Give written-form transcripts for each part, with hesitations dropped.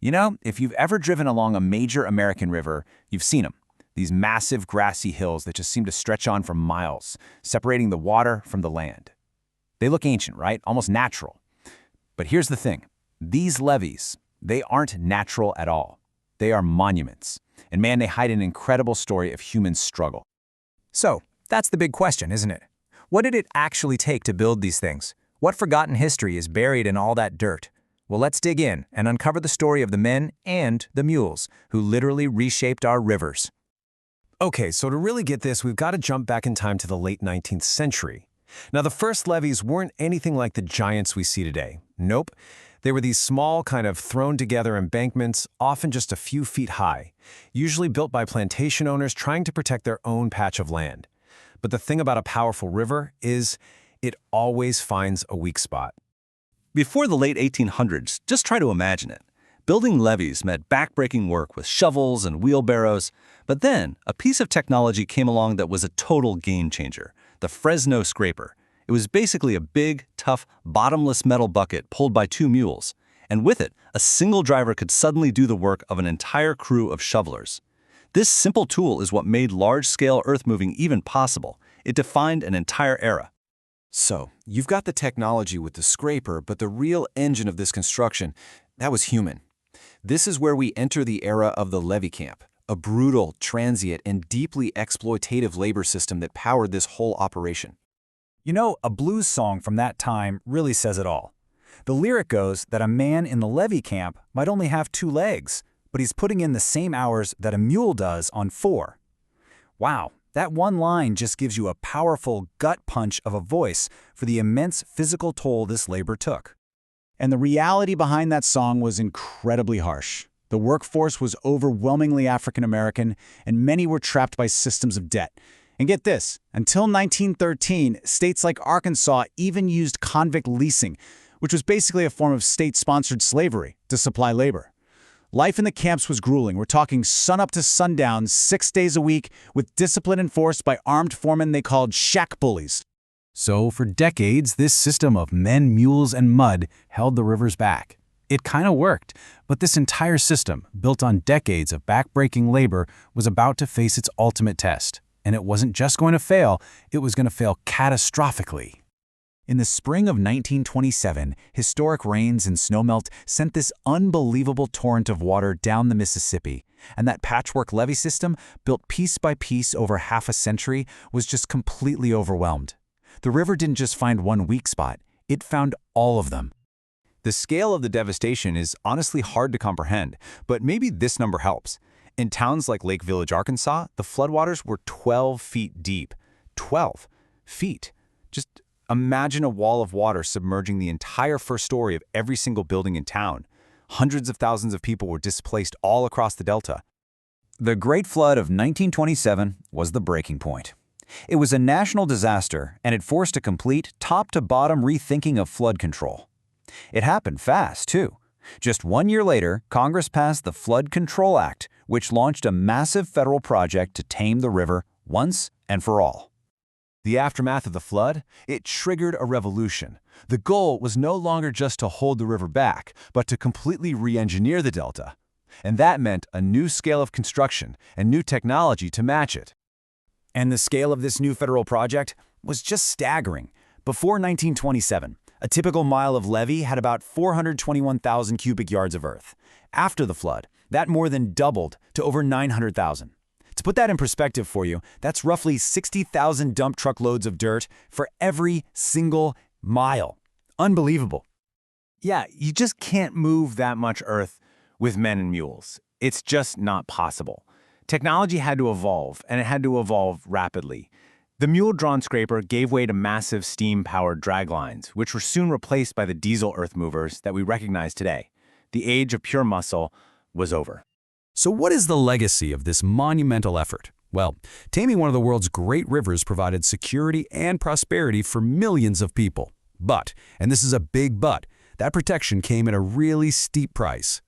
You know, if you've ever driven along a major American river, you've seen them. These massive grassy hills that just seem to stretch on for miles, separating the water from the land. They look ancient, right? Almost natural. But here's the thing. These levees, they aren't natural at all. They are monuments. And man, they hide an incredible story of human struggle. So, that's the big question, isn't it? What did it actually take to build these things? What forgotten history is buried in all that dirt? Well, let's dig in and uncover the story of the men and the mules who literally reshaped our rivers. Okay, so to really get this, we've got to jump back in time to the late 19th century. Now, the first levees weren't anything like the giants we see today. Nope. They were these small, kind of thrown-together embankments, often just a few feet high, usually built by plantation owners trying to protect their own patch of land. But the thing about a powerful river is it always finds a weak spot. Before the late 1800s, just try to imagine it. Building levees meant backbreaking work with shovels and wheelbarrows. But then, a piece of technology came along that was a total game changer: the Fresno scraper. It was basically a big, tough, bottomless metal bucket pulled by two mules. And with it, a single driver could suddenly do the work of an entire crew of shovelers. This simple tool is what made large-scale earth-moving even possible. It defined an entire era. So, you've got the technology with the scraper, but the real engine of this construction, that was human. This is where we enter the era of the levee camp, a brutal, transient, and deeply exploitative labor system that powered this whole operation. You know, a blues song from that time really says it all. The lyric goes that a man in the levee camp might only have 2 legs, but he's putting in the same hours that a mule does on 4. Wow, that one line just gives you a powerful gut punch of a voice for the immense physical toll this labor took. And the reality behind that song was incredibly harsh. The workforce was overwhelmingly African American, and many were trapped by systems of debt. And get this, until 1913, states like Arkansas even used convict leasing, which was basically a form of state-sponsored slavery, to supply labor. Life in the camps was grueling. We're talking sunup to sundown, 6 days a week, with discipline enforced by armed foremen they called shack bullies. So for decades, this system of men, mules, and mud held the rivers back. It kind of worked, but this entire system, built on decades of backbreaking labor, was about to face its ultimate test. And it wasn't just going to fail, it was going to fail catastrophically. In the spring of 1927, historic rains and snowmelt sent this unbelievable torrent of water down the Mississippi, and that patchwork levee system, built piece by piece over half a century, was just completely overwhelmed. The river didn't just find one weak spot, it found all of them. The scale of the devastation is honestly hard to comprehend, but maybe this number helps. In towns like Lake Village, Arkansas, the floodwaters were 12 feet deep. 12 feet. Just imagine a wall of water submerging the entire first story of every single building in town. Hundreds of thousands of people were displaced all across the delta. The Great Flood of 1927 was the breaking point. It was a national disaster, and it forced a complete, top-to-bottom rethinking of flood control. It happened fast, too. Just 1 year later, Congress passed the Flood Control Act, which launched a massive federal project to tame the river once and for all. The aftermath of the flood, it triggered a revolution. The goal was no longer just to hold the river back, but to completely re-engineer the delta. And that meant a new scale of construction and new technology to match it. And the scale of this new federal project was just staggering. Before 1927, a typical mile of levee had about 421,000 cubic yards of earth. After the flood, that more than doubled to over 900,000. To put that in perspective for you, that's roughly 60,000 dump truck loads of dirt for every single mile. Unbelievable. Yeah, you just can't move that much earth with men and mules. It's just not possible. Technology had to evolve, and it had to evolve rapidly. The mule-drawn scraper gave way to massive steam-powered draglines, which were soon replaced by the diesel earth movers that we recognize today. The age of pure muscle was over. So what is the legacy of this monumental effort? Well, taming one of the world's great rivers provided security and prosperity for millions of people. But, and this is a big but, that protection came at a really steep price.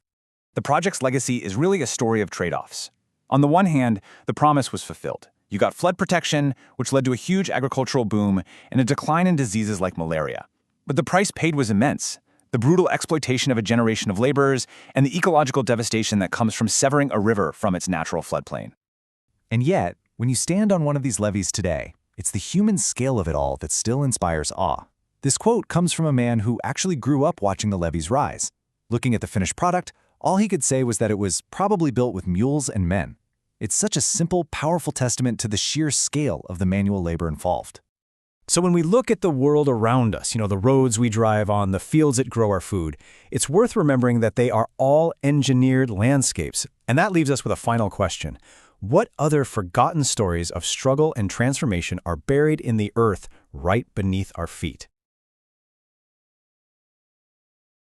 The project's legacy is really a story of trade-offs. On the one hand, the promise was fulfilled. You got flood protection, which led to a huge agricultural boom and a decline in diseases like malaria. But the price paid was immense. the brutal exploitation of a generation of laborers, and the ecological devastation that comes from severing a river from its natural floodplain. And yet, when you stand on one of these levees today, it's the human scale of it all that still inspires awe. This quote comes from a man who actually grew up watching the levees rise. Looking at the finished product, all he could say was that it was probably built with mules and men. It's such a simple, powerful testament to the sheer scale of the manual labor involved. So when we look at the world around us, the roads we drive on, the fields that grow our food, it's worth remembering that they are all engineered landscapes. And that leaves us with a final question. What other forgotten stories of struggle and transformation are buried in the earth right beneath our feet?